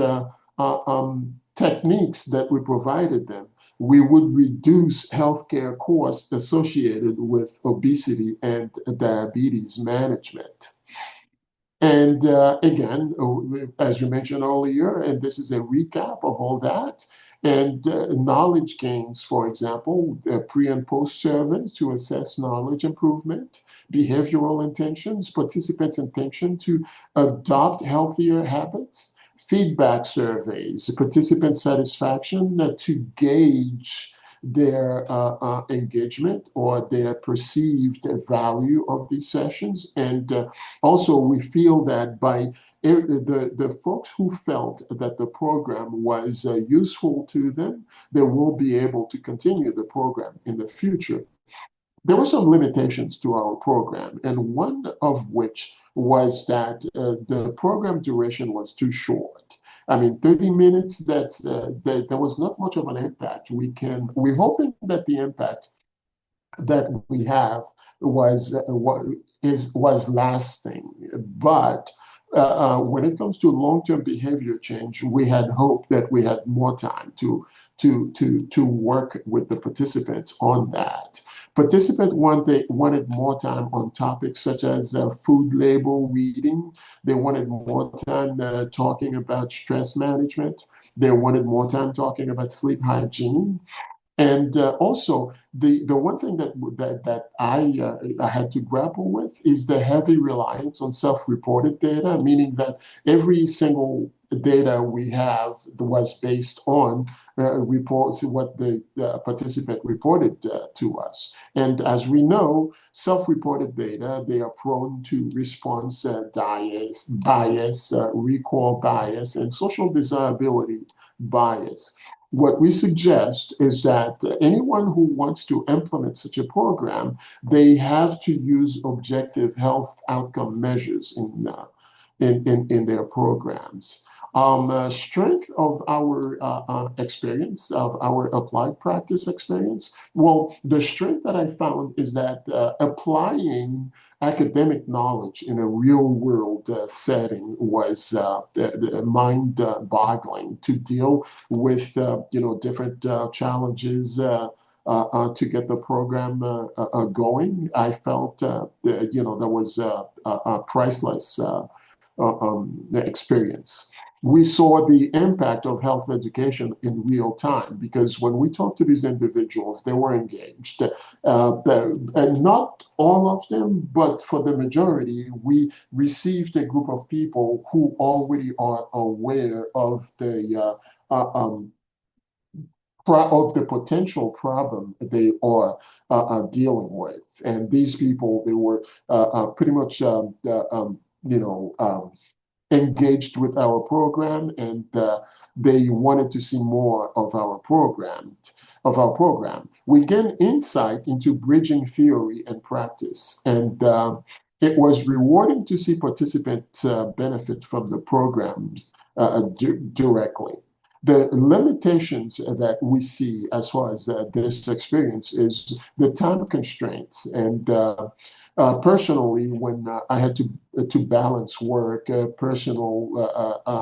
techniques that we provided them, we would reduce healthcare costs associated with obesity and diabetes management. And again, as you mentioned earlier, and this is a recap of all that, and knowledge gains, for example, pre and post surveys to assess knowledge improvement, behavioral intentions, participants' intention to adopt healthier habits, feedback surveys, participant satisfaction to gauge their engagement or their perceived value of these sessions. And also, we feel that by the folks who felt that the program was useful to them, they will be able to continue the program in the future. There were some limitations to our program, and one of which was that the program duration was too short. I mean, 30 minutes, there was not much of an impact. We're hoping that the impact that we have was lasting. But when it comes to long-term behavior change, we had hoped that we had more time to work with the participants on that. Participants wanted more time on topics such as food label reading. They wanted more time talking about stress management. They wanted more time talking about sleep hygiene. And also, the one thing that I had to grapple with is the heavy reliance on self-reported data, meaning that every single data we have was based on reports, what the participant reported to us. And as we know, self-reported data, they are prone to response bias, recall bias, and social desirability bias. What we suggest is that anyone who wants to implement such a program, they have to use objective health outcome measures in their programs. Strength of our experience, of our applied practice experience. Well, the strength that I found is that applying academic knowledge in a real world setting was mind-boggling to deal with, different challenges to get the program going. I felt, there was a priceless experience. We saw the impact of health education in real time because when we talked to these individuals, they were engaged. And not all of them, but for the majority, we received a group of people who already are aware of of the potential problem they are dealing with. And these people, they were pretty much, engaged with our program, and they wanted to see more of our program. We gained insight into bridging theory and practice, and it was rewarding to see participants benefit from the programs directly. The limitations that we see as far as this experience is the time constraints. And personally, when I had to balance work, personal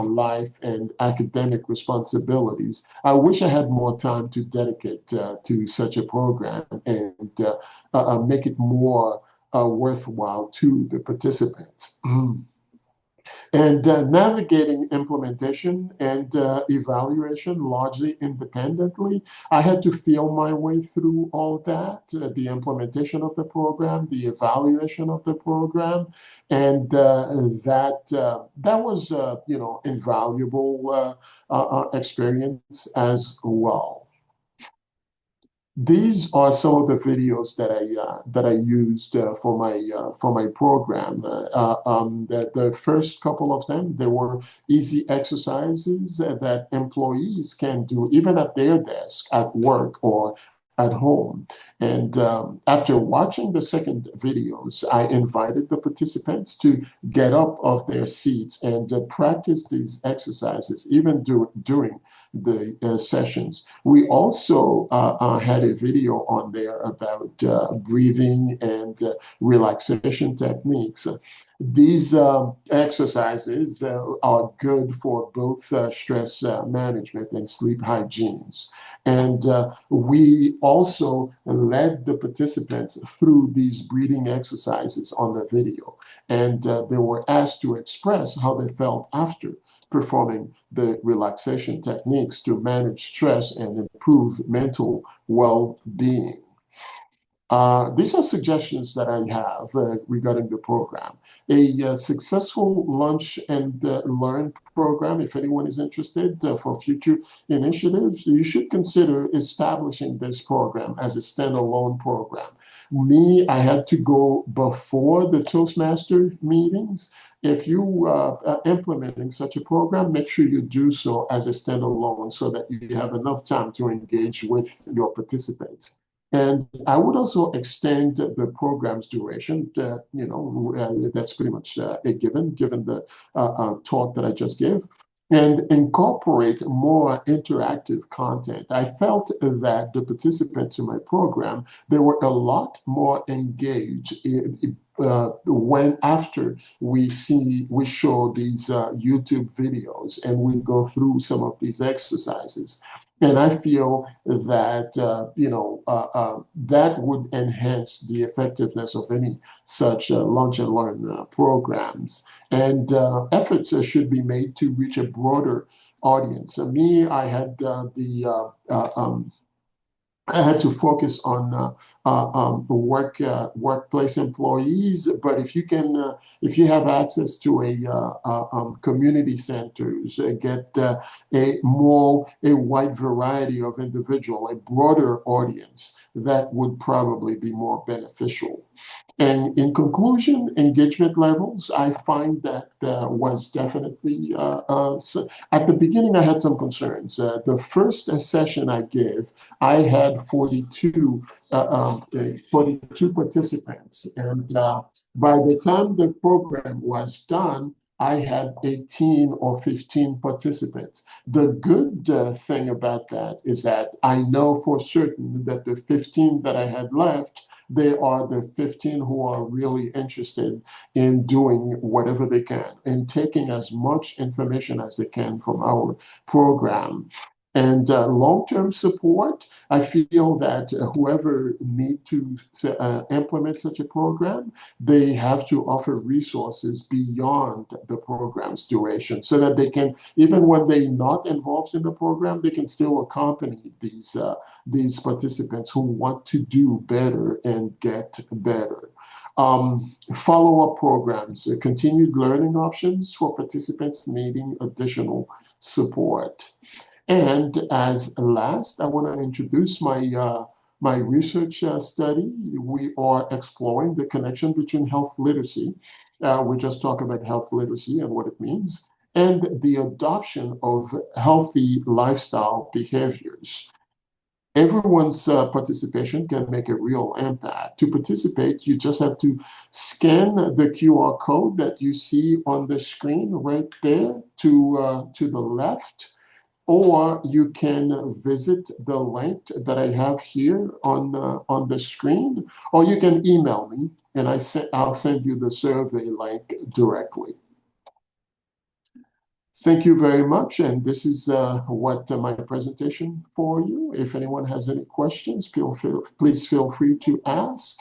life, and academic responsibilities, I wish I had more time to dedicate to such a program and make it more worthwhile to the participants. And navigating implementation and evaluation largely independently, I had to feel my way through all that, the implementation of the program, the evaluation of the program, and that was, invaluable experience as well. These are some of the videos that I used for my program. The first couple of them, they were easy exercises that employees can do even at their desk, at work, or at home. And after watching the second videos, I invited the participants to get up off their seats and practice these exercises even during the sessions. We also had a video on there about breathing and relaxation techniques. These exercises are good for both stress management and sleep hygienes. And we also led the participants through these breathing exercises on the video. And they were asked to express how they felt after performing the relaxation techniques to manage stress and improve mental well-being. These are suggestions that I have regarding the program. A successful lunch and learn program, if anyone is interested for future initiatives, you should consider establishing this program as a standalone program. Me, I had to go before the Toastmaster meetings. If you are implementing such a program, make sure you do so as a standalone so that you have enough time to engage with your participants. And I would also extend the program's duration. That's pretty much a given the talk that I just gave, and incorporate more interactive content. I felt that the participants in my program, they were a lot more engaged when after we show these YouTube videos and we go through some of these exercises. And I feel that that would enhance the effectiveness of any such lunch and learn programs. And efforts should be made to reach a broader audience. I had I had to focus on workplace employees, but if you have access to community centers, get a wide variety of individual, a broader audience, that would probably be more beneficial. And in conclusion, engagement levels, I find that was definitely, at the beginning, I had some concerns. The first session I gave, I had 42 participants. And by the time the program was done, I had 18 or 15 participants. The good thing about that is that I know for certain that the 15 that I had left, they are the 15 who are really interested in doing whatever they can and taking as much information as they can from our program. And long-term support, I feel that whoever need to implement such a program, they have to offer resources beyond the program's duration so that they can, even when they're not involved in the program, they can still accompany these participants who want to do better and get better. Follow-up programs, continued learning options for participants needing additional support. And as last, I want to introduce my research study. We are exploring the connection between health literacy. We just talked about health literacy and what it means, and the adoption of healthy lifestyle behaviors. Everyone's participation can make a real impact. To participate, you just have to scan the QR code that you see on the screen right there to the left, or you can visit the link that I have here on the screen, or you can email me and I'll send you the survey link directly. Thank you very much, and this is what my presentation for you. If anyone has any questions, please feel free to ask.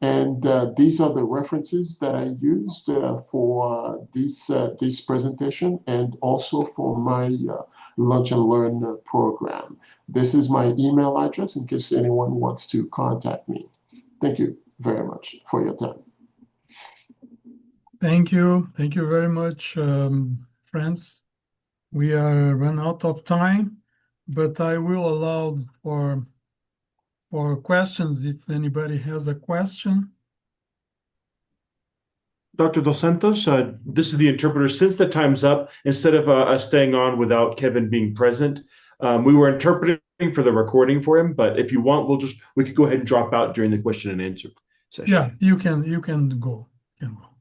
And these are the references that I used for this presentation and also for my Lunch and Learn program. This is my email address in case anyone wants to contact me. Thank you very much for your time. Thank you. Thank you very much, Frantz. We are run out of time, but I will allow for questions if anybody has a question. Dr. Dos Santos, this is the interpreter. Since the time's up, instead of us staying on without Kevin being present, we were interpreting for the recording for him. But if you want, we could go ahead and drop out during the question and answer session. Yeah, you can go.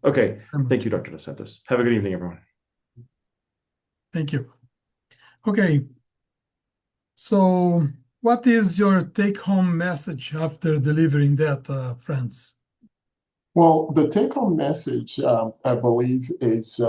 Okay. Thank you, Dr. Dos Santos. Have a good evening, everyone. Thank you. Okay. So what is your take-home message after delivering that, Frantz? Well, the take-home message, I believe, is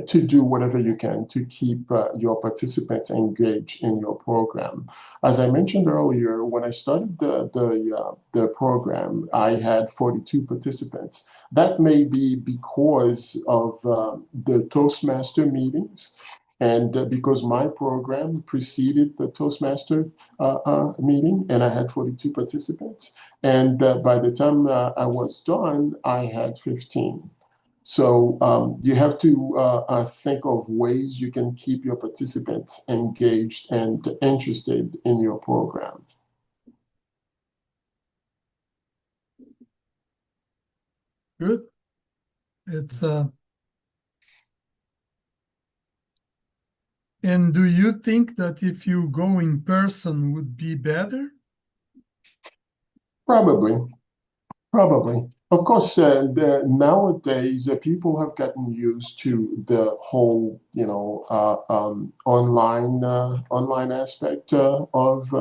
to do whatever you can to keep your participants engaged in your program. As I mentioned earlier, when I started the program, I had 42 participants. That may be because of the Toastmaster meetings. And because my program preceded the Toastmaster meeting, and I had 42 participants, and by the time I was done, I had 15. So you have to think of ways you can keep your participants engaged and interested in your program. Good. It's and do you think that if you go in person would be better? Probably. Probably. Of course, nowadays people have gotten used to the whole, online aspect of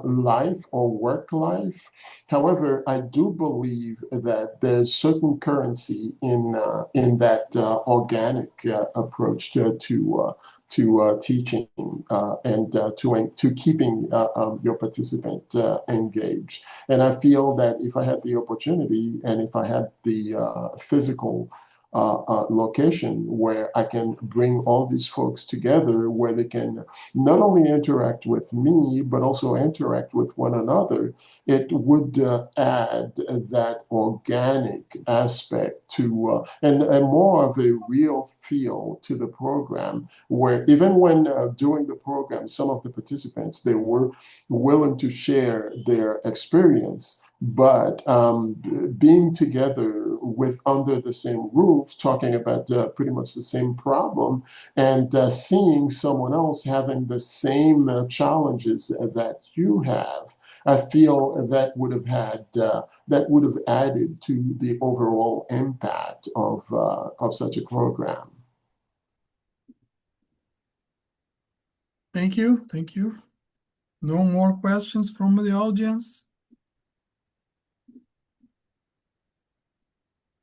life or work life. However, I do believe that there's certain currency in that organic approach to teaching and to keeping your participant engaged. And I feel that if I had the opportunity and if I had the physical location where I can bring all these folks together, where they can not only interact with me, but also interact with one another, it would add that organic aspect to, and more of a real feel to the program, where even when during the program, some of the participants, they were willing to share their experience, but being together with under the same roof, talking about pretty much the same problem, and seeing someone else having the same challenges that you have, I feel that would have added to the overall impact of such a program. Thank you. Thank you. No more questions from the audience?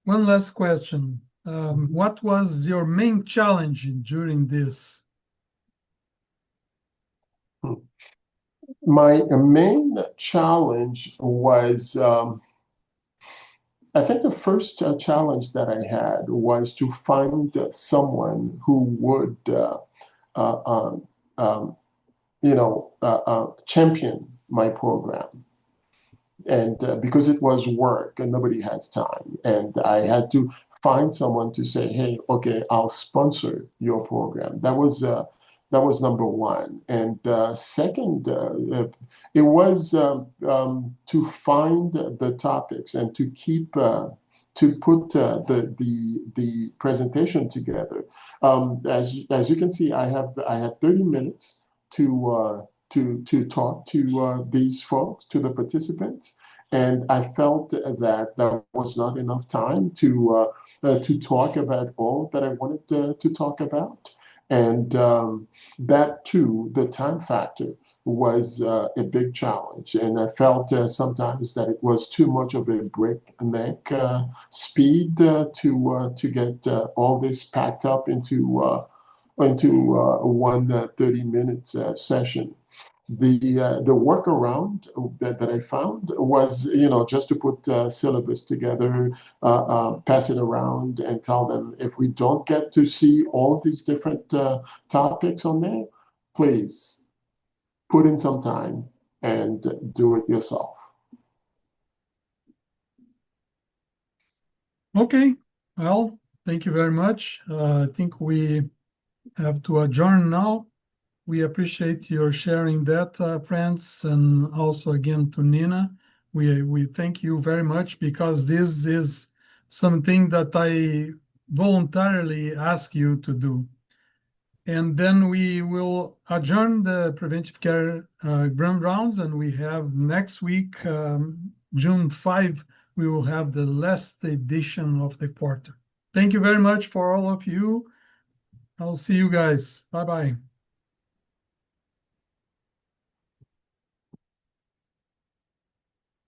One last question. What was your main challenge during this? My main challenge was, I think the first challenge that I had was to find someone who would, champion my program. And because it was work and nobody has time, and I had to find someone to say, "Hey, okay, I'll sponsor your program." That was number one. And second, it was to find the topics and to keep to put the presentation together. As you can see, I had 30 minutes to talk to these folks, to the participants, and I felt that that was not enough time to talk about all that I wanted to talk about. And that too, the time factor was a big challenge. And I felt sometimes that it was too much of a breakneck speed to get all this packed up into one 30-minute session. The workaround that I found was, just to put syllabus together, pass it around, and tell them, if we don't get to see all these different topics on there, please put in some time and do it yourself. Okay, well, thank you very much. I think we have to adjourn now. We appreciate your sharing that, Frantz, and also again to Nina. We thank you very much, because this is something that I voluntarily ask you to do. And then we will adjourn the preventive care grand rounds, and we have next week, June 5, we will have the last edition of the quarter. Thank you very much for all of you. I'll see you guys. Bye-bye.